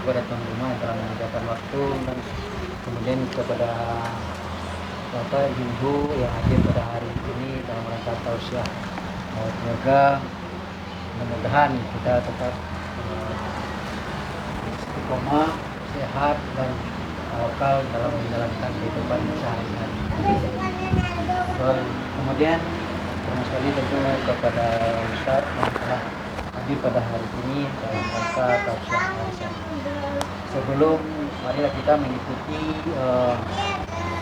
kepada tuan rumah yang telah menyediakan waktu, dan kemudian kepada Bapak Ibu yang hadir pada hari ini dalam rangka tausiah. Semoga mudah-mudahan kita tetap istiqomah, sehat dan tawakal dalam menjalankan kehidupan sehari-hari. Kemudian terima kasih tentu kepada Ustaz yang telah hadir pada hari ini dalam rangka tausiah warisan. Sebelum marilah kita mengikuti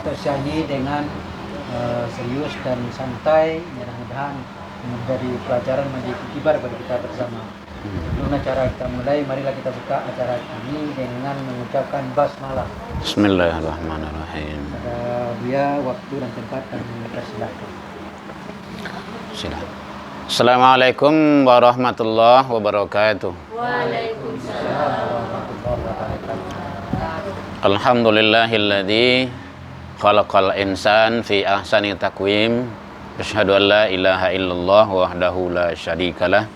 tausiah ini dengan serius dan santai, mudah-mudahan menjadi pelajaran, menjadi kibar bagi kita bersama. Sebelum acara kita mulai, marilah kita buka acara ini dengan mengucapkan basmalah. Bismillahirrahmanirrahim. Pada Buya, waktu dan tempat kami persilahkan. Silakan. Assalamualaikum warahmatullahi wabarakatuh. Waalaikumsalam. Alhamdulillahilladzi khalaqal insan fi ahsani taqwim. Asyhadu an la ilaha illallah wahdahu la syarikalah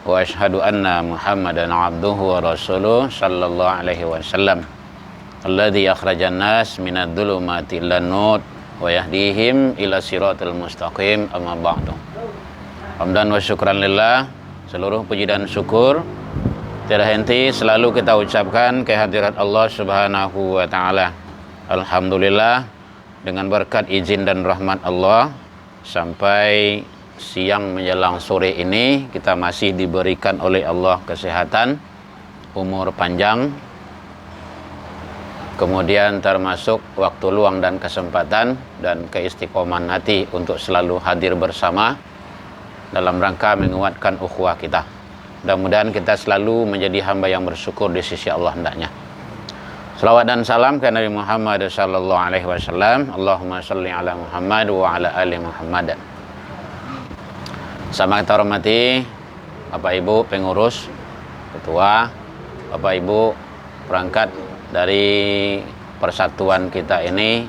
wa asyhadu anna Muhammadan abduhu wa rasuluh sallallahu alaihi wasallam. Alladzi akhrajan nas minadh dhulumati ilan nur wa yahdihim ila siratal mustaqim. Amma ba'du. Hamdan wa syukran lillah. Seluruh puji dan syukur tiada henti selalu kita ucapkan kehadirat Allah Subhanahu wa taala. Alhamdulillah, dengan berkat izin dan rahmat Allah sampai siang menjelang sore ini kita masih diberikan oleh Allah kesehatan, umur panjang, kemudian termasuk waktu luang dan kesempatan dan keistiqomahan hati untuk selalu hadir bersama dalam rangka menguatkan ukhuwah kita. Mudah-mudahan kita selalu menjadi hamba yang bersyukur di sisi Allah hendaknya. Salawat dan salam ke Nabi Muhammad sallallahu alaihi wasallam. Allahumma shalli ala Muhammad wa ala ali Muhammad. Sama kita hormati Bapak Ibu pengurus, ketua, Bapak Ibu perangkat dari persatuan kita ini.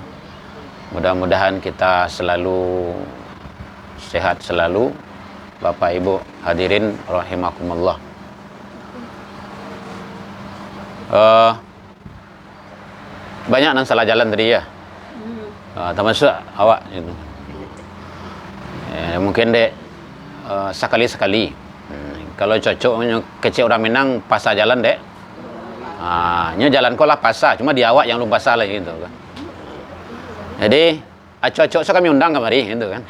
Mudah-mudahan kita selalu sehat selalu. Bapak Ibu hadirin rahimakumullah. Banyak nan salah jalan tadi ya. Termasuk awak itu. Mungkin dek sekali-sekali. Kalau cocok kecil orang Minang pasar jalan dek. Nyo jalan kau lah pasar, cuma di awak yang belum pasar lagi gitu kan. Jadi cocok so kami undang kemari gitu kan.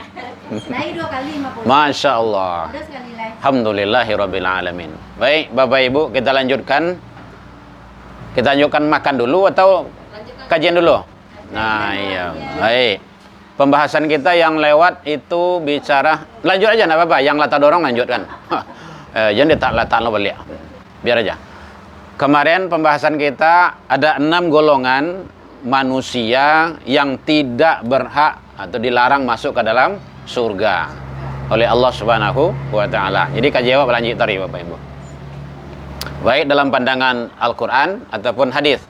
Naik 2 kali 50. Masya Allah. Udah sekali lagi. Alhamdulillahirabbil alamin. Baik Bapak Ibu, kita lanjutkan. Kita lanjutkan makan dulu atau kajian dulu? Nah, iya. Baik. Pembahasan kita yang lewat itu bicara, lanjut aja enggak apa-apa, yang latar dorong lanjutkan. Jangan letak lo balik. Biar aja. Kemarin pembahasan kita ada 6 golongan manusia yang tidak berhak atau dilarang masuk ke dalam surga oleh Allah Subhanahu wa taala. Jadi kajian berlanjut tadi Bapak Ibu. Baik dalam pandangan Al-Qur'an ataupun hadis.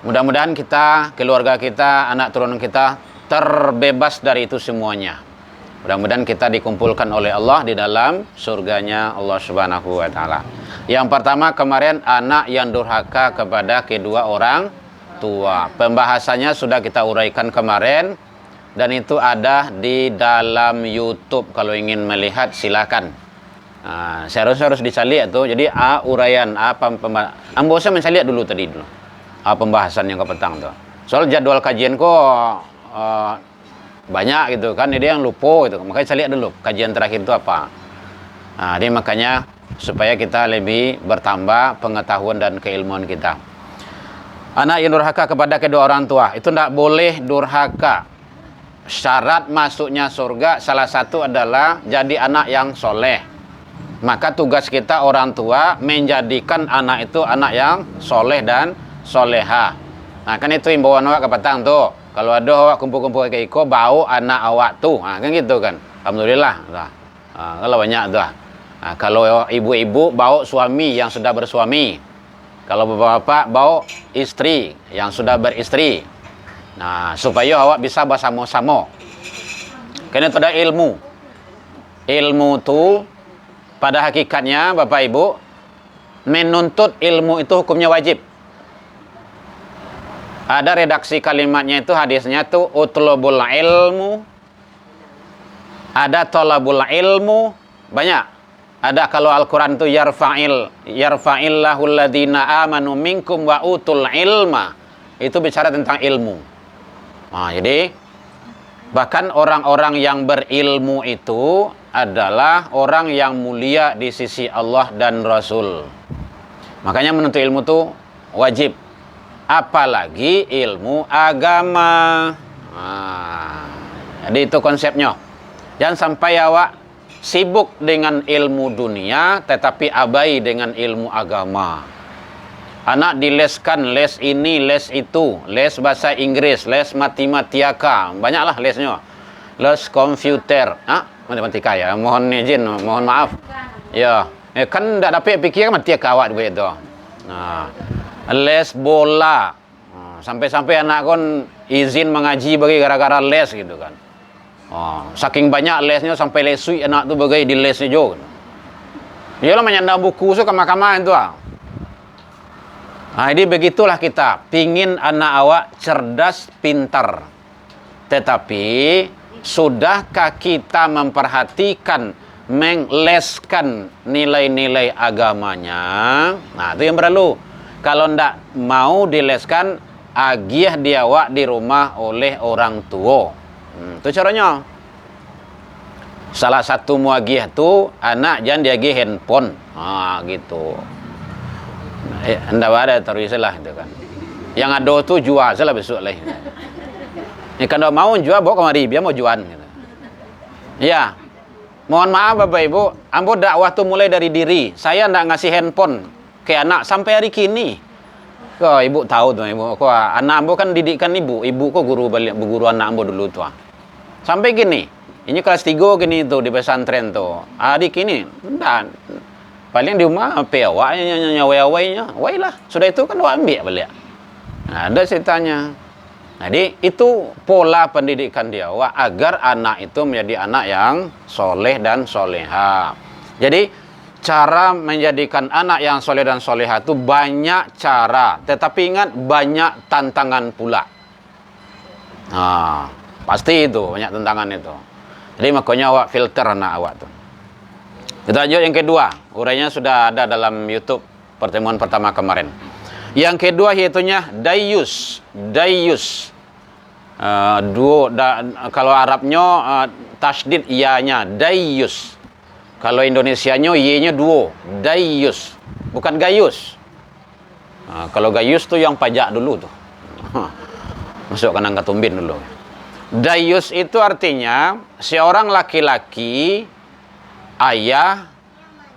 Mudah-mudahan kita, keluarga kita, anak turunan kita terbebas dari itu semuanya. Mudah-mudahan kita dikumpulkan oleh Allah di dalam surganya Allah Subhanahu wa taala. Yang pertama kemarin anak yang durhaka kepada kedua orang tua. Pembahasannya sudah kita uraikan kemarin dan itu ada di dalam YouTube. Kalau ingin melihat silakan. Saya harus dicari itu. Jadi uraian ambo saya mencari dulu tadi dulu. Pembahasan yang ke petang tuh. Soal jadwal kajian kok banyak gitu kan, dia yang lupa gitu. Makanya saya lihat dulu kajian terakhir itu apa. Jadi makanya supaya kita lebih bertambah pengetahuan dan keilmuan kita. Anak yang durhaka kepada kedua orang tua itu tidak boleh durhaka. Syarat masuknya surga salah satu adalah jadi anak yang soleh. Maka tugas kita orang tua menjadikan anak itu anak yang soleh dan soleha. Nah kan itu imbauan awak ke petang tuh. Kalau ada awak kumpul-kumpul ke iko bau anak awak tuh. Nah kan gitu kan. Alhamdulillah. Kalau banyak tuh. Kalau ibu-ibu bau suami yang sudah bersuami. Kalau bapak-bapak bau istri yang sudah beristri. Nah supaya awak bisa bersama-sama. Karena itu ada ilmu. Ilmu tuh pada hakikatnya Bapak Ibu menuntut ilmu itu hukumnya wajib. Ada redaksi kalimatnya itu hadisnya tuh utlubul ilmu. Ada tolabul ilmu. Banyak. Ada kalau Al-Quran itu yarfa'illahu alladhina amanu minkum wa utul ilma. Itu bicara tentang ilmu. Nah, jadi bahkan orang-orang yang berilmu itu adalah orang yang mulia di sisi Allah dan Rasul. Makanya menuntut ilmu itu wajib. Apalagi ilmu agama. Nah, jadi itu konsepnya. Jangan sampai awak sibuk dengan ilmu dunia tetapi abai dengan ilmu agama. Anak dileskan, les ini, les itu, les bahasa Inggris, les matematika, banyaklah lesnya. Les komputer, matematika ya, mohon izin, mohon maaf. Ya, kan tidak dapat pikir matematika awak begitu. Nah, les bola, sampai-sampai anak kon izin mengaji bagi gara-gara les gitu kan. Saking banyak lesnya sampai lesui anak tu bagi di lesnya juga. Iyalah menyandang buku so kamar-kamar itu jadi begitulah kita pingin anak awak cerdas, pintar. Tetapi sudahkah kita memperhatikan mengleskan nilai-nilai agamanya? Nah, itu yang perlu. Kalau ndak mau dileskan, agiah dia awak di rumah oleh orang tua. Itu caranya. Salah satu muagiah tu anak jangan diagih handphone. Gitu. Ndak ada terus lah itu kan. Yang ada tu jual salah besok lah. Kalau mau jual bawa kemari biar mau jual gitu. Ya. Mohon maaf Bapak Ibu, ambo dakwah tu mulai dari diri. Saya ndak ngasih handphone ke anak sampai hari kini. Kok ibu tahu tuh ibu, kok anak ambo kan didikan ibu kok guru anak ambo dulu tuh. Sampai gini, ini kelas 3 gini tuh di pesantren tuh. Adik ini, enggak. Paling di rumah pewa nyawai-nyawainya. Wailah, sudah itu kan lo ambil balik. Nah, ada ceritanya. Jadi itu pola pendidikan dia agar anak itu menjadi anak yang soleh dan soleha. Jadi cara menjadikan anak yang soleh dan soleha itu banyak cara. Tetapi ingat banyak tantangan pula. Nah, pasti itu banyak tantangan itu. Jadi makanya awak filter anak awak tuh. Kita lanjut yang kedua. Urainya sudah ada dalam YouTube pertemuan pertama kemarin. Yang kedua yaitunya dayus. Kalau Arabnya tasdid ya-nya dayus. Kalau Indonesianya y-nya duo, dayus. Bukan gayus. Kalau gayus tuh yang pajak dulu tuh. Masukkan angka tumbin dulu. Dayus itu artinya seorang laki-laki, ayah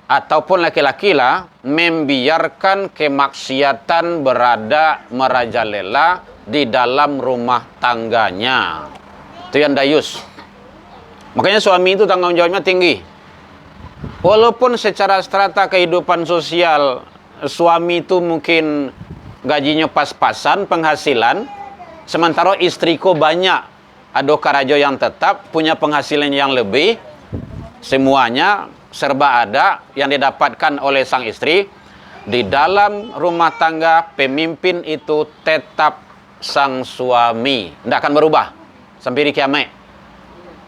ataupun laki-laki lah membiarkan kemaksiatan berada merajalela di dalam rumah tangganya. Itu yang dayus. Makanya suami itu tanggung jawabnya tinggi. Walaupun secara strata kehidupan sosial suami itu mungkin gajinya pas-pasan penghasilan, sementara istriku banyak ada karajo yang tetap punya penghasilan yang lebih, semuanya serba ada yang didapatkan oleh sang istri. Di dalam rumah tangga pemimpin itu tetap sang suami, tidak akan berubah sampai di kiamat.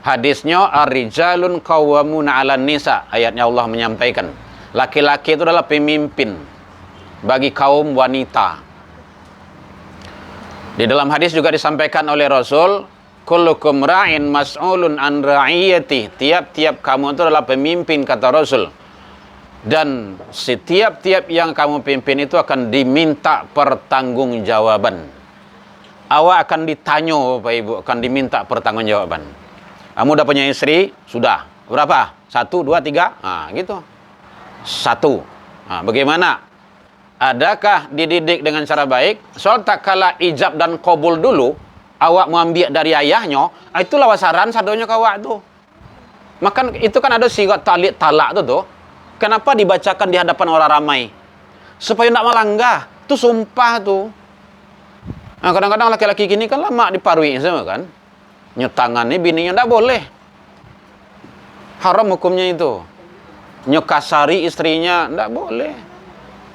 Hadisnya ar-rijalun qawwamuna 'alan nisa, ayatnya Allah menyampaikan laki-laki itu adalah pemimpin bagi kaum wanita. Di dalam hadis juga disampaikan oleh Rasul, kullukum ra'in mas'ulun an ra'iyati, tiap-tiap kamu itu adalah pemimpin kata Rasul, dan setiap-tiap yang kamu pimpin itu akan diminta pertanggungjawaban. Awak akan ditanya Bapak Ibu, akan diminta pertanggungjawaban. Kamu udah punya istri? Sudah. Berapa? 1, 2, 3? Gitu. 1. Bagaimana? Adakah dididik dengan cara baik? Soal tak kala ijab dan qabul dulu, awak mau ambil dari ayahnya, itulah wasaran sadonya ke awak tuh. Maka itu kan ada sigat talak tuh. Kenapa dibacakan di hadapan orang ramai? Supaya tidak melanggar. Itu sumpah tuh. Nah, kadang-kadang laki-laki gini kan lama diparui sama kan. Nyutangannya bininya tidak boleh. Haram hukumnya itu. Nyukasari istrinya tidak boleh.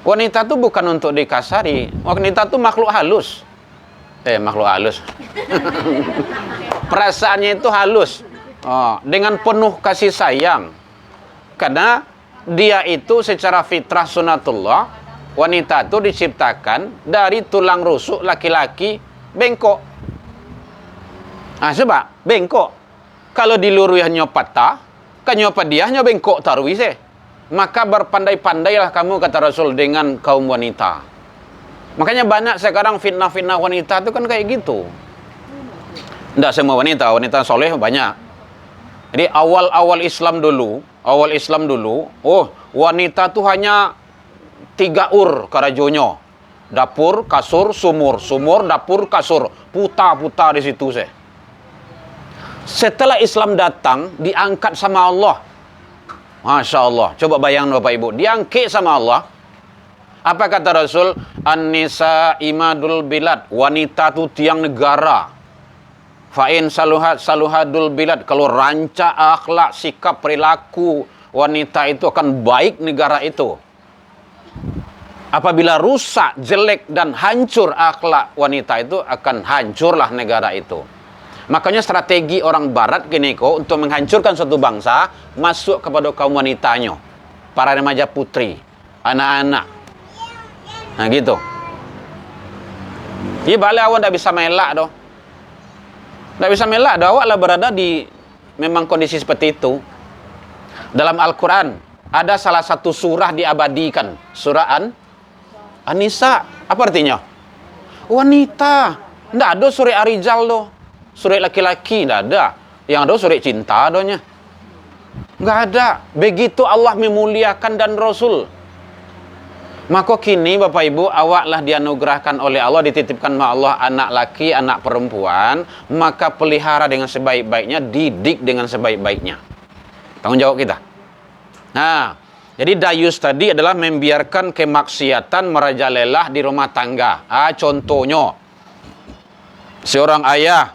Wanita tuh bukan untuk dikasari. Wanita tuh makhluk halus. Makhluk halus. Perasaannya itu halus. Dengan penuh kasih sayang. Karena dia itu secara fitrah sunatullah, wanita itu diciptakan dari tulang rusuk laki-laki bengkok. Sebab bengkok. Kalau dilurui hanya patah, kan nyopat dia hanya bengkok tarui sih. Maka berpandai-pandailah kamu, kata Rasul, dengan kaum wanita. Makanya banyak sekarang fitnah-fitnah wanita itu kan kayak gitu. Tidak semua wanita, wanita soleh banyak. Jadi awal Islam dulu, wanita tuh hanya 3 karajonyo. Dapur, kasur, sumur, dapur, kasur. Puta-puta di situ sih. Setelah Islam datang, diangkat sama Allah. Masya Allah. Coba bayangkan Bapak Ibu. Diangkat sama Allah. Apa kata Rasul? An-nisa imadul bilad. Wanita itu tiang negara. Fa'in saluhadul bilad. Kalau rancak akhlak, sikap, perilaku wanita itu akan baik negara itu. Apabila rusak, jelek, dan hancur akhlak wanita itu, akan hancurlah negara itu. Makanya strategi orang barat gini kok, untuk menghancurkan suatu bangsa, masuk kepada kaum wanitanya. Para remaja putri, anak-anak. Nah gitu. Iya balik awak tidak bisa melak doh. Tidak bisa melak doh, awak lah berada di memang kondisi seperti itu. Dalam Al-Quran, ada salah satu surah diabadikan. Surah An-Nisa. Apa artinya? Wanita. Tidak ada surah Ar-Rijal doh. Surah laki-laki tidak ada. Yang ada surah cinta donya. Nggak ada. Begitu Allah memuliakan dan Rasul. Maka kini Bapak Ibu, awaklah dianugerahkan oleh Allah, dititipkan sama Allah anak laki, anak perempuan, maka pelihara dengan sebaik-baiknya, didik dengan sebaik-baiknya. Tanggung jawab kita. Nah, jadi dayus tadi adalah membiarkan kemaksiatan merajalela di rumah tangga. Contohnya, seorang ayah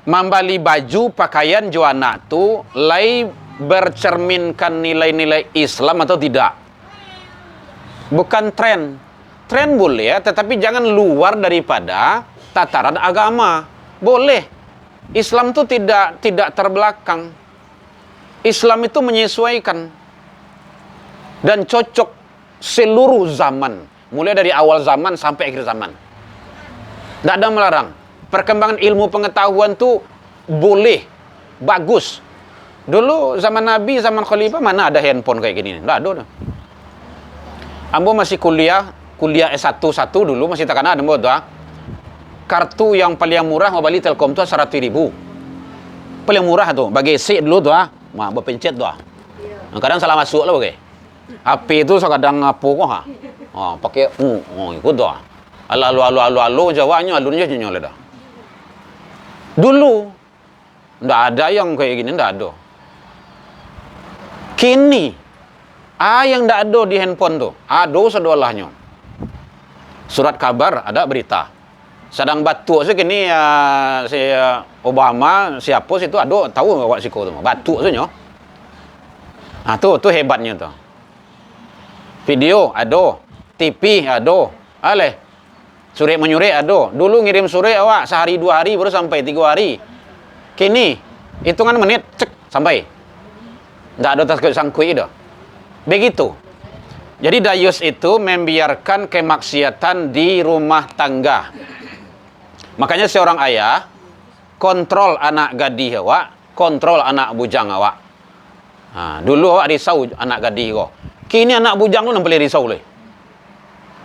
membeli baju pakaian juana tu lai bercerminkan nilai-nilai Islam atau tidak. Bukan tren. Tren boleh ya, tetapi jangan luar daripada tataran agama. Boleh. Islam itu tidak terbelakang. Islam itu menyesuaikan dan cocok seluruh zaman, mulai dari awal zaman sampai akhir zaman. Tidak ada melarang. Perkembangan ilmu pengetahuan tu boleh, bagus. Dulu zaman Nabi, zaman Khalifah, mana ada handphone kayak gini? Tidak ada. Ambo masih kuliah S1 dulu, masih tak kena ada ambo tuh. Kartu yang paling murah mau beli Telkom tuh 100.000. Paling murah tuh, bagi C dulu tuh, mah berpencet tuh. Kadang salah masuk lah bagi. HP itu kadang apa kok ha? Pakai ikut tuh. Alu Jawanya alunya nyoleh dah. Dulu ndak ada yang kayak gini, ndak ada. Kini yang ndak ada di handphone tuh, ada sedolahnya. Surat kabar ada berita. Sedang batuk segini si Obama siapa situ ada tahu awak siko tu. Batuk saja. Tuh hebatnya tuh. Video ada, TV ada. Surat menyurat ada. Dulu ngirim surat awak sehari 2 hari baru sampai 3 hari. Kini hitungan menit cek sampai. Tidak ada tersangkut dah. Begitu. Jadi dayus itu membiarkan kemaksiatan di rumah tangga. Makanya seorang ayah kontrol anak gadis awak, kontrol anak bujang awak. Dulu awak risau anak gadis kau. Kini anak bujang lu nampak risau le.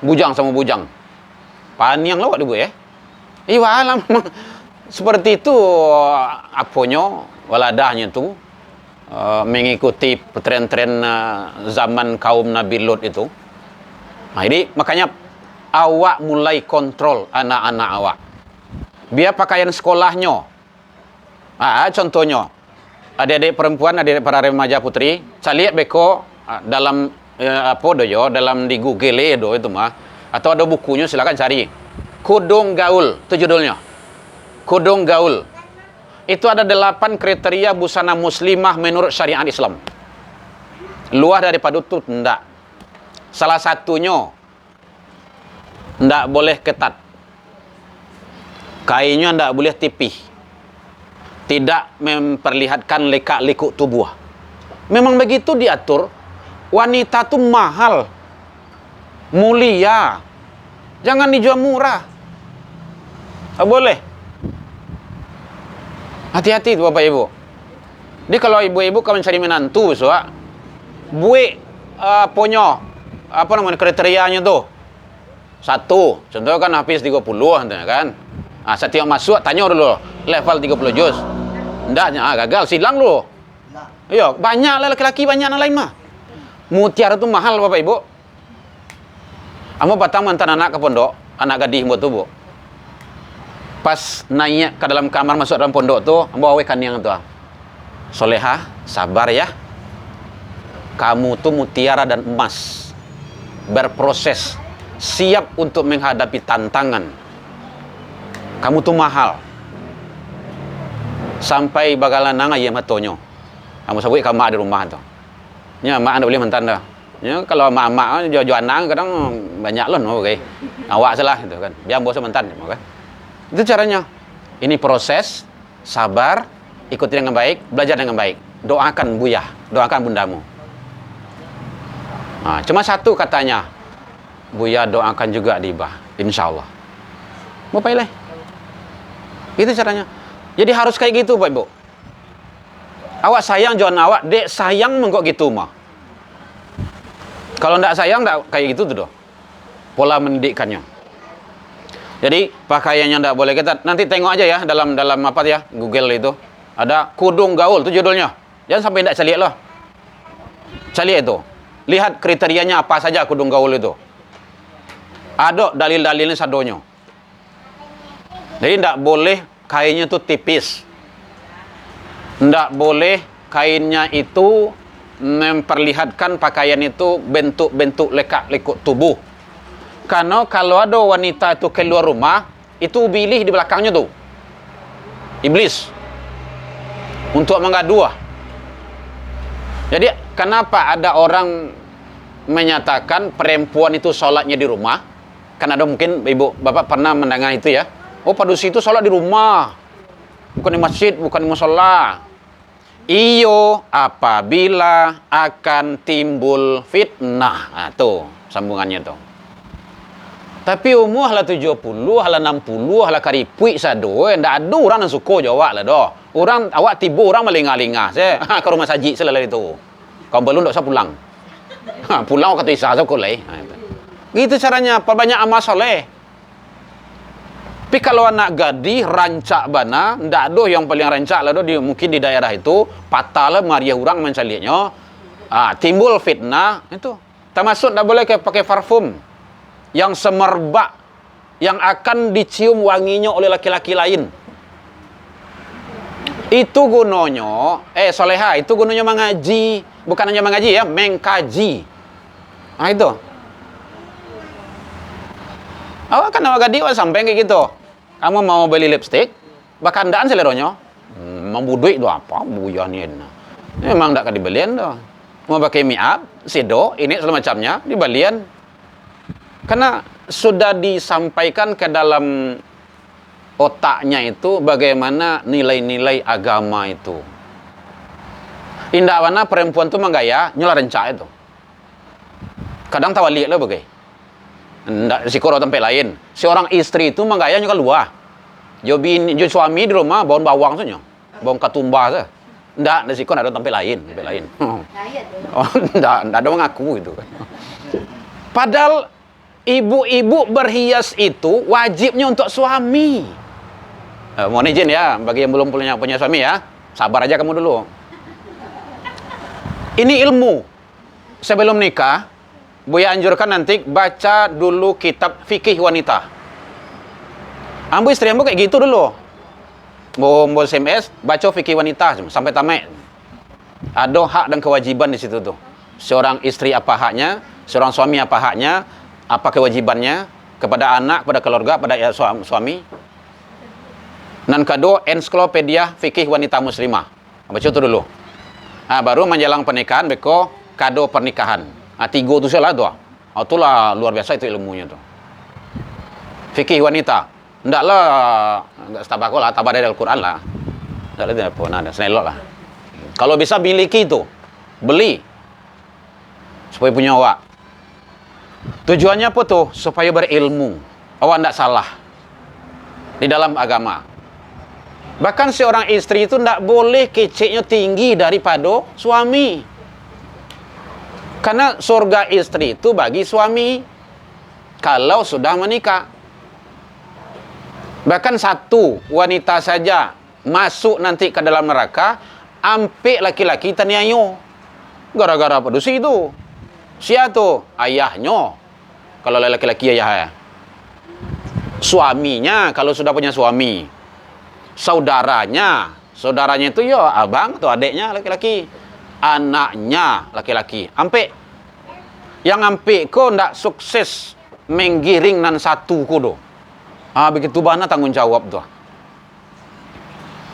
Bujang sama bujang. Paniang lawak ibu ya. Alam seperti itu apanya waladahnya tu mengikuti tren-tren zaman kaum Nabi Lut itu. Jadi makanya awak mulai kontrol anak-anak awak. Biar pakaian sekolahnya. Contohnya adik-adik perempuan, adik-adik para remaja putri, saya lihat beko dalam dalam di Google itu mah. Atau ada bukunya silakan cari. Kudung gaul, itu judulnya. Kudung gaul. Itu ada 8 kriteria busana muslimah menurut syariat Islam. Luar daripada itu enggak. Salah satunya, ndak boleh ketat. Kainnya ndak boleh tipih. Tidak memperlihatkan lekak-lekuk tubuh. Memang begitu diatur. Wanita tuh mahal, mulia. Jangan dijual murah. Tak boleh. Hati-hati tuh Bapak Ibu. Jadi kalau ibu-ibu kalau mencari menantu, soal buik punya apa namanya kriterianya tuh. Satu, contoh kan habis 30 kan. Nah, setiap masuk tanya dulu level 30 juz. Ndaknya gagal silang lu. Iya, banyak lah laki-laki banyak yang lain mah. Mutiara itu mahal Bapak Ibu. Amo batang mantan anak ke pondok, anak gadis buat tuh, Bu. Pas naik ke dalam kamar masuk dalam pondok tuh, ambo awekan yang tuh. Solehah, sabar ya. Kamu tuh mutiara dan emas. Berproses, siap untuk menghadapi tantangan. Kamu tuh mahal. Sampai bagalan nang ayam matonyo. Kamu sabui kamu di rumah tuh. Nya mak anda boleh mentan dah. Ya, kalau mak-mak jual nang kadang banyak loh, oke. Awak salah gitu kan. Biar bos mentan, kan. Itu caranya. Ini proses, sabar, ikuti dengan baik, belajar dengan baik. Doakan buyah, doakan bundamu. Nah, cuma satu katanya. Buya doakan juga Dibah, insyaallah. Mau pilih? Itu caranya. Jadi harus kayak gitu, Pak Ibu. Awak sayang jangan awak, dek sayang menggok gitu mah. Kalau ndak sayang ndak kayak gitu tuh doh. Pola mendidikkannya. Jadi pakaiannya ndak boleh ketat. Nanti tengok aja ya dalam apa ya Google itu ada kudung gaul tuh judulnya. Jangan sampai ndak caliak loh. Caliak itu. Lihat kriterianya apa saja kudung gaul itu. Ada dalil-dalilnya sadonyo. Jadi ndak boleh kainnya tuh tipis. Ndak boleh kainnya itu memperlihatkan pakaian itu bentuk-bentuk lekak-lekuk tubuh. Karena kalau ada wanita itu keluar rumah, itu bilih di belakangnya tuh. Iblis. Untuk mengadu. Jadi kenapa ada orang menyatakan perempuan itu sholatnya di rumah? Kan ada mungkin ibu bapak pernah mendengar itu ya. Oh padusi itu sholat di rumah. Bukan di masjid, bukan di musola. Iyo apabila akan timbul fitnah. Nah, tuh sambungannya tuh. Tapi umur lah 70, lah 60, lah karipui sado, ndak ada orang yang suka jawab lah doh. Orang awak tiba orang melingah-lingah. Saya ke rumah saji selala itu. Kau belum ndak usah pulang. Pulang kata Isa sekoleh. Gitu caranya, perbanyak amal soleh. Tapi kalau anak gadis rancak bana, ndak ada yang paling rancak lah dia mungkin di daerah itu patah lah maria orang mencalinya. Timbul fitnah itu. Termasuk ndak boleh pakai parfum yang semerbak yang akan dicium wanginya oleh laki-laki lain. Itu gunanya, soleha, itu gunanya mengaji, bukan hanya mengaji ya, mengkaji. Nah itu. Awak kan awak gadis sampai kayak gitu. Kamu mau beli lipstick, bahkan ndaan seleronya. Membuduik do apa buyah ni. Memang ndak kan dibelian do. Mau pakai make up, sedo, ini segala macamnya dibelian. Karena sudah disampaikan ke dalam otaknya itu bagaimana nilai-nilai agama itu. Indah mana perempuan itu menggaya nyala rencak itu. Kadang tawali lah bagai. Ndak sikoro tempat lain. Seorang istri itu menggaya nyala luar. Jo suami di rumah bawang bawang saja. Bawang katumba saja. Ndak sikor ada tempat lain, Oh, ndak ada mengaku itu. Padahal ibu-ibu berhias itu wajibnya untuk suami. Mohon izin ya, bagi yang belum punya suami ya, sabar aja kamu dulu. Ini ilmu. Sebelum nikah, Buya anjurkan nanti baca dulu kitab fikih wanita. Ambu istri ambu kayak gitu dulu. Mau SMS, baca fikih wanita sampai tamat. Ada hak dan kewajiban di situ tuh. Seorang istri apa haknya, seorang suami apa haknya, apa kewajibannya kepada anak, kepada keluarga, pada suami. Dan kedua, ensiklopedia fikih wanita muslimah. Baca itu dulu. Baru menjelang pernikahan, beko kado pernikahan. 3 itu salah tuh. Oh, itulah luar biasa itu ilmunya tuh. Fikih wanita. Ndaklah enggak tabako lah, tabar dari Al-Qur'an lah. Ndak ada apa ada senelok lah. Kalau bisa miliki itu, beli supaya punya awak. Tujuannya apa tuh? Supaya berilmu. Awak ndak salah di dalam agama. Bahkan seorang istri itu ndak boleh keceknya tinggi daripada suami. Karena surga istri itu bagi suami kalau sudah menikah. Bahkan satu wanita saja masuk nanti ke dalam neraka, ampe laki-laki taniayo. Gara-gara apa dosa itu? Siapa tuh? Ayahnya. Kalau laki-laki ayah. Suaminya kalau sudah punya suami. Saudaranya itu ya abang atau adiknya laki-laki. Anaknya laki-laki. Ampe. Yang ampe ko ndak sukses menggiring nan satu kudo. Begitu mana tanggung jawab tuh.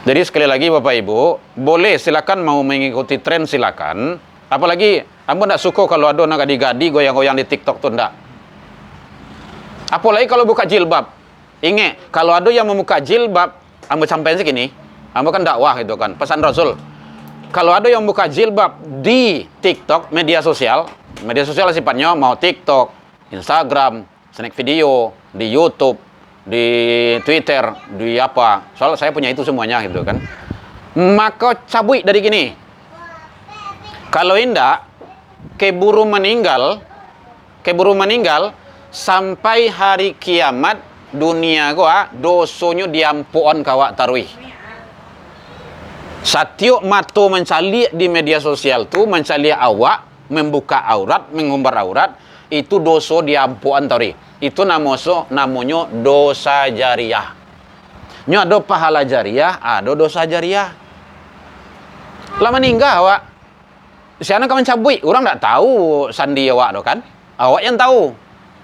Jadi sekali lagi Bapak Ibu, boleh silakan mau mengikuti tren silakan. Apalagi ambo ndak suka kalau ada anak gadi-gadi goyang-goyang di TikTok tuh ndak. Apalagi kalau buka jilbab. Ingat, kalau ada yang membuka jilbab, ambo sampein segini, ambo kan dakwah itu kan, pesan Rasul. Kalau ada yang buka jilbab di TikTok, media sosial sifatnya mau TikTok, Instagram, snack video, di YouTube, di Twitter, di apa. Soalnya saya punya itu semuanya gitu kan. Maka cabut dari gini. Kalau indah keburu meninggal sampai hari kiamat dunia gua dosonya diampun kawak tarwih. Satiuk mato mencari di media sosial tu mencari awak, membuka aurat, mengumbar aurat, itu dosa diampun tarwih. Itu namanya dosa jariah. Nyo ada pahala jariah, ada dosa jariah. Lah meninggal awak. Siapa kamu cabut? Orang tak tahu sandi awak do kan? Awak yang tahu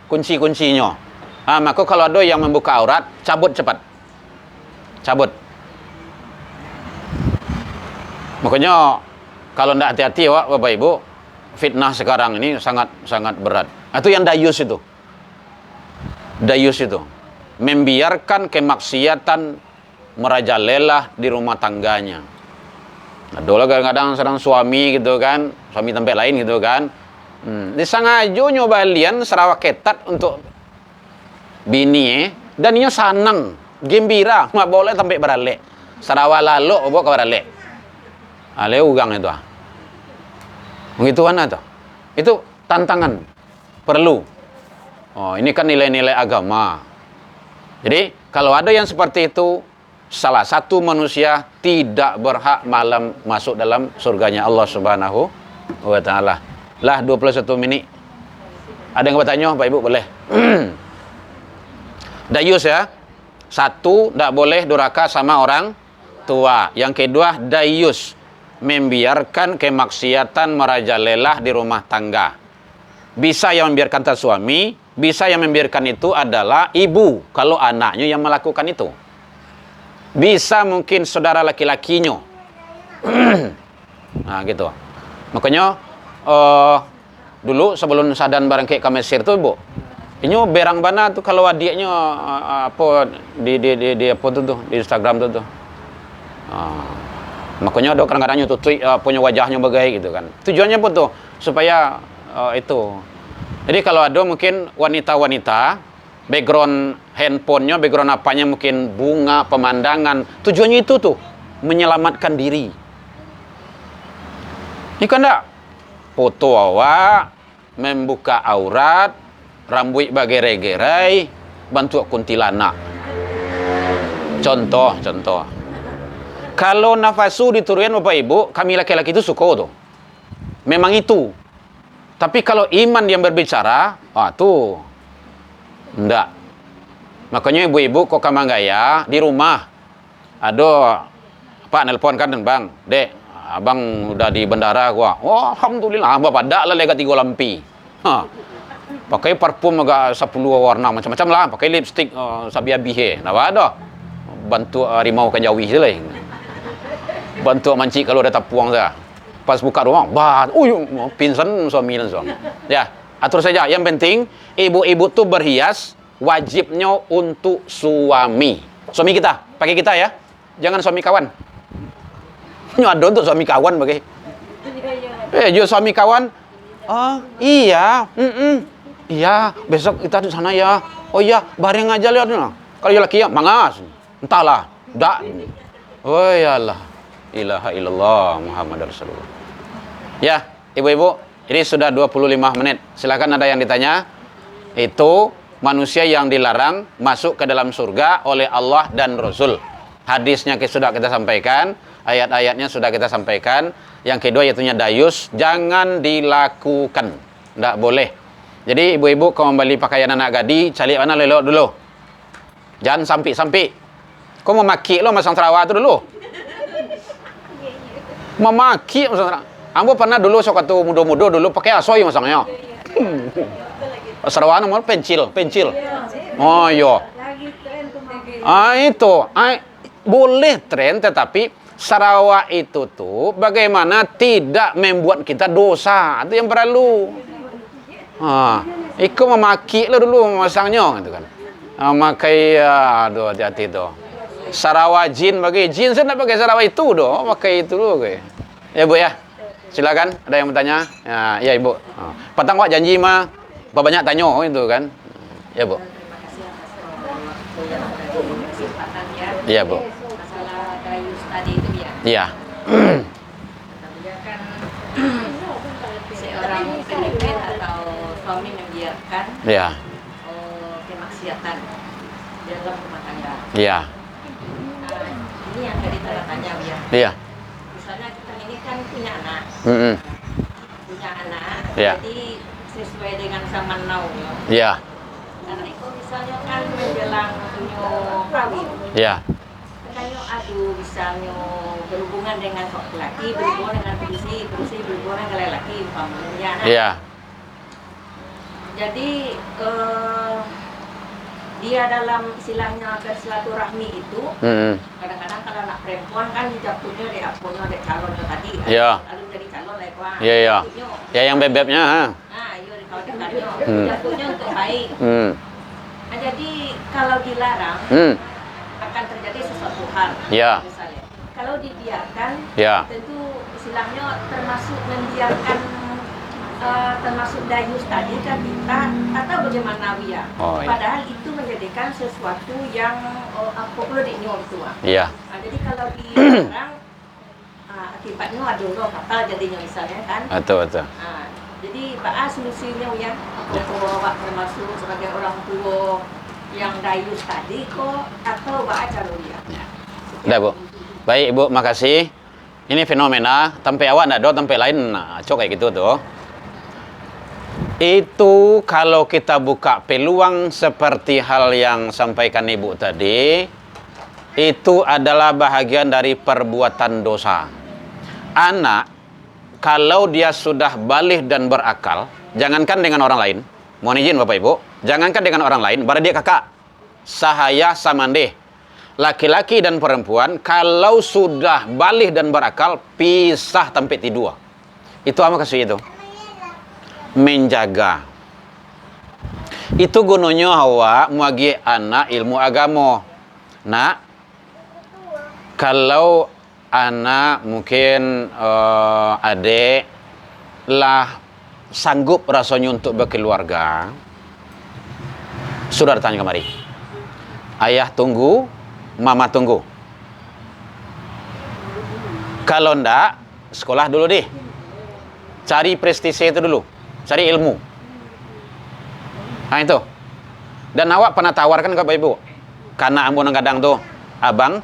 kunci-kuncinya. Maka kalau ada yang membuka aurat, cabut cepat. Cabut. Makanya kalau tidak hati-hati awak Bapak Ibu, fitnah sekarang ini sangat berat. Itu yang dayus itu. Dayus itu membiarkan kemaksiatan merajalela di rumah tangganya. Dulu kadang-kadang sedang suami gitu kan, suami tempat lain gitu kan. Disengaja nyoba lian Sarawak ketat untuk bini dan dia senang, gembira, nggak boleh sampai beralek. Sarawak lalu bawa ke beralek. Ale ugang itu. Begitu mana tuh? Itu tantangan. Perlu. Oh, ini kan nilai-nilai agama. Jadi, kalau ada yang seperti itu, salah satu manusia tidak berhak malam masuk dalam surganya Allah Subhanahu wa Ta'ala. Lah 21 menit. Ada yang bertanya, Pak Ibu boleh? Dayus ya. Satu, tidak boleh durhaka sama orang tua. Yang kedua, dayus. Membiarkan kemaksiatan merajalela di rumah tangga. Bisa yang membiarkan suami, bisa yang membiarkan itu adalah ibu kalau anaknya yang melakukan itu. Bisa mungkin saudara laki-lakinya. Nah gitu. Makanya dulu sebelum sadan barang kayak ke Mesir tuh Bu, ini berang bana tuh kalau adiknya apa di apa tuh di Instagram tuh. Makanya ada kadang-kadang nyutut punya wajahnya bagai gitu kan. Tujuannya apa tuh? Supaya itu. Jadi kalau ada mungkin wanita-wanita background handphonenya, background apanya mungkin bunga, pemandangan. Tujuannya itu tuh menyelamatkan diri. Ini kan enggak? Foto awak, membuka aurat, rambut bagerai-gerai, bantu kuntilanak. Contoh. Kalau nafasu diturunkan Bapak Ibu, kami laki-laki itu suka tuh. Memang itu. Tapi kalau iman yang berbicara, tuh enggak. Makanya ibu-ibu kok kamang gaya di rumah. Ada Pak nelpon kan Bang, Dek, Abang udah di bandara gua. Oh, alhamdulillah, Bapak dak lah lega 3 lampi. Pakai parfum agak 10 warna macam-macam lah, pakai lipstick sabia bihe. Nah, ada. Bantu harimau kan jawi lah. Bantu mancik kalau ada tapuang saya. Pas buka rumah, pingsan suami dan suami. Ya, Atur saja. Yang penting ibu-ibu tuh berhias wajibnya untuk suami. Suami kita, pakai kita ya. Jangan suami kawan. Ini ada untuk suami kawan pakai. Jo suami kawan. Oh, iya. Iya, besok kita di sana ya. Oh iya, bareng aja lihat. Kalau laki ya, mangas. Entahlah. Dak. Oh ya Allah. Ilaha illallah Muhammad Rasulullah. Ya, ibu-ibu, ini sudah 25 menit. Silakan ada yang ditanya. Itu manusia yang dilarang masuk ke dalam surga oleh Allah dan Rasul. Hadisnya sudah kita sampaikan, ayat-ayatnya sudah kita sampaikan. Yang kedua yaitunya dayus, jangan dilakukan. Tidak boleh. Jadi ibu-ibu kalau membeli pakaian anak gadi, cari mana lelok dulu. Jangan sampai-sampai. Kau memaki lo masang terawat itu dulu. Memaki masang terawat. Ambo pernah dulu sok atau mudo-mudo dulu pakai asoy masangnya. Sarawak nomor pensil. Oh iya. Itu. Boleh tren tetapi Sarawak itu tuh bagaimana tidak membuat kita dosa. Itu yang perlu. Ikut memaki lo dulu masangnya gitu kan. Makai aduh hati-hati tuh. Sarawak jin bagi jin saya nak pakai Sarawak itu doh, pakai itu dulu gue. Ya Bu ya. Silakan ada yang bertanya. Ya Ibu. Patang wak janji mah banyak tanya itu kan. Ya Bu. Iya Bu. Masalah dayus tadi itu ya. Iya. Dia kan seorang Filipin atau suami membiarkan Iya. kemaksiatan dalam rumah tangga. Iya. Ini yang tadi tanda tanya ya. Iya. Misalnya kita ini kan punya anak. Punya anak. Iya. Jadi sesuai dengan zaman now ya. Iya. Karena itu misalnya kan menjelang punya kawin. Iya. Kayak aduh misalnya berhubungan dengan laki, berhubungan dengan polisi berhubungan dengan laki umpamanya. Iya. Jadi dia dalam istilahnya bersilaturahmi itu kadang-kadang kalau anak perempuan kan jatuhnya di apunnya di calonnya tadi kan. Iya. Lalu jadi calon lewat. Iya iya. Ya yang bebeknya. Nah, iya dikhawatirkannya. Jatuhnya untuk baik. Nah, jadi kalau dilarang akan terjadi sesuatu hal. Iya. Misalnya, kalau dibiarkan, Iya. tentu istilahnya termasuk membiarkan termasuk dayus tadi kan kita atau bagaimana ya. Oh, iya. Padahal itu menjadikan sesuatu yang populer di New itu. Iya. Nah, jadi kalau dilarang akibatnya aduh kapal jadinya misalnya kan. Betul. Nah, jadi Pak solusinya ya, kalau Pak termasuk sebagai orang tua yang dayus tadi kok atau Pak caranya? Udah Bu. Baik Ibu, makasih. Ini fenomena, tempe awak ndak do, tempe lain cok kayak gitu tuh. Itu kalau kita buka peluang seperti hal yang sampaikan Ibu tadi, itu adalah bahagian dari perbuatan dosa. Anak, kalau dia sudah balik dan berakal, jangankan dengan orang lain, mohon izin Bapak Ibu, jangankan dengan orang lain, pada dia kakak, sahaya samandeh, laki-laki dan perempuan, kalau sudah balik dan berakal, pisah sampai tidur. Itu apa kasih itu? Menjaga. Itu gunanya hawa muagi anak ilmu agama. Nak, kalau anak mungkin adik lah sanggup rasanya untuk berkeluarga, sudah datang kemari. Ayah tunggu, mama tunggu. Kalau ndak, sekolah dulu deh. Cari prestise itu dulu. Cari ilmu. Nah itu. Dan awak pernah tawarkan ke Bapak Ibu. Karena ambon kadang tuh, abang,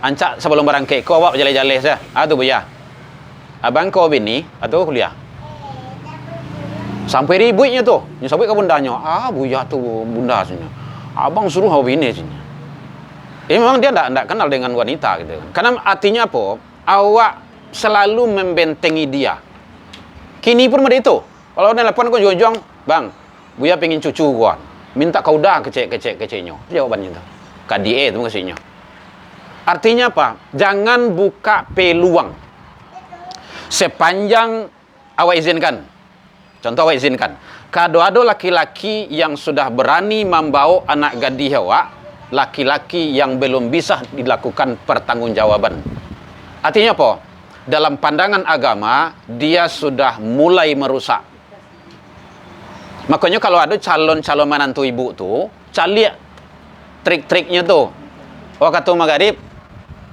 ancak sebelum berangkat, kau awak jale-jale saya. Tuh Bu ya. Abang kau bini atau kuliah. Sampai ributnya tuh. Sampai ke bundanya. Bu ya tuh bunda sini. Abang suruh kau bini sini. Memang dia enggak kenal dengan wanita gitu kan. Karena artinya apa? Awak selalu membentengi dia. Kini pun ada itu. Kalau nelpon kau juang-juang, bang, Buya pengen cucu gua. Minta kau dah kecek-keceknya. Jawabannya itu. KDE itu maksudnya. Artinya apa? Jangan buka peluang. Sepanjang awak izinkan. Contoh awak izinkan. Kado-ado laki-laki yang sudah berani membawa anak gadis awak, laki-laki yang belum bisa dilakukan pertanggungjawaban. Artinya apa? Dalam pandangan agama, dia sudah mulai merusak. Makanya kalau ada calon-calon menantu ibu tu, cari trik-triknya tu. Waktu maghrib,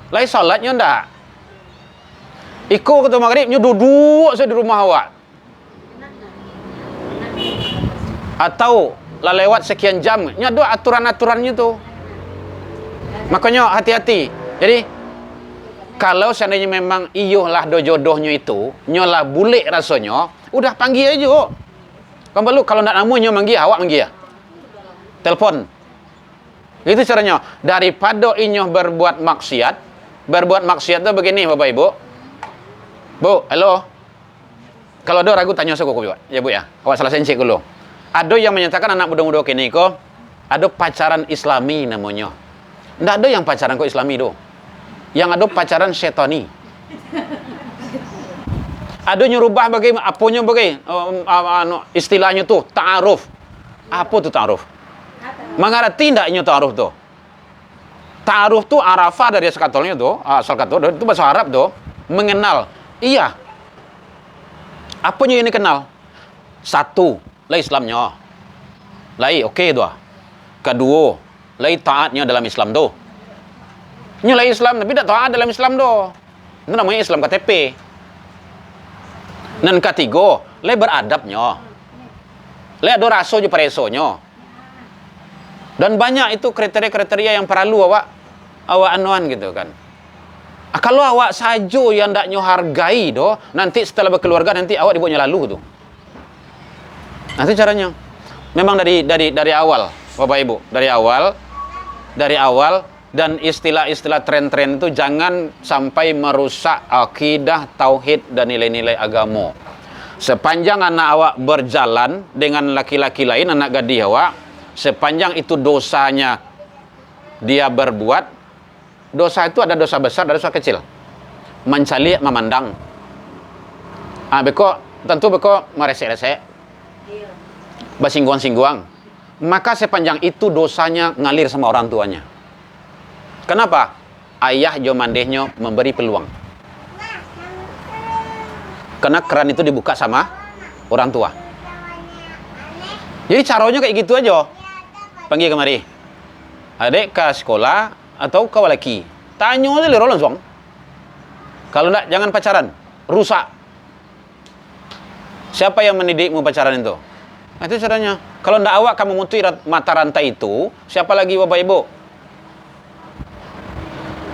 lai salatnya ndak. Iko waktu maghribnya duduk saya di rumah awak. Atau lah lewat sekian jam, ada aturan-aturannya tu. Makanya hati-hati. Jadi kalau seandainya memang iyolah do jodohnya itu, nyolah bulik rasanya, udah panggil aja. Kan baru kalau nak namanya manggil, awak manggil ya. Telepon. Itu caranya. Daripada inyoh berbuat maksiat tu begini Bapak Ibu. Bu, halo. Kalau ada ragu tanya saya kok ya Bu ya. Awak salah cek dulu. Ada yang menyatakan anak muda-muda kini kok ada pacaran Islami namanya. Nggak ada yang pacaran kok Islami do. Yang ada pacaran syetani. Ada nyerubah bagaimana, apanya istilahnya tuh ta'aruf. Apa tuh ta'aruf? Mengerti ndaknya ta'aruf tuh? Ta'aruf tuh arafah dari asal katanya tuh, asal kata itu bahasa Arab tuh, mengenal. Iya. Apanya ini kenal? Satu, lah Islamnya. Lai oke tuh. Kedua, lai taatnya dalam Islam tuh. Nyulai Islam tapi tidak taat dalam Islam doh. Itu namanya Islam KTP. Dan ketiga, le beradabnya. Le ada raso je paresonya. Dan banyak itu kriteria-kriteria yang perlu awak anuan gitu kan. Kalau awak saja yang ndak nyo hargai doh, nanti setelah berkeluarga nanti awak dibuatnya lalu tuh. Nanti caranya. Memang dari awal, Bapak Ibu, dari awal dan istilah-istilah tren-tren itu jangan sampai merusak akidah, tauhid dan nilai-nilai agama. Sepanjang anak awak berjalan dengan laki-laki lain, anak gadis awak, sepanjang itu dosanya dia berbuat, dosa itu ada dosa besar, ada dosa kecil. Mencali, memandang. Tentu beko meresek-resek. Basingguang-singguang. Maka sepanjang itu dosanya ngalir sama orang tuanya. Kenapa? Ayah jo mandehnya memberi peluang. Karena keran itu dibuka sama orang tua. Jadi caranya kayak gitu aja. Panggil kemari. Adik ke sekolah atau ke laki. Tanya aja lero langsung. Kalau enggak jangan pacaran, rusak. Siapa yang mendidikmu pacaran itu? Nah, itu caranya. Kalau enggak awak kamu memutus mata rantai itu, siapa lagi Bapak Ibu?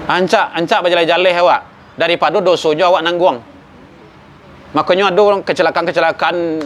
Ancak berjalan-jalan awak daripada dosa awak nanggung. Makanya ada orang kecelakaan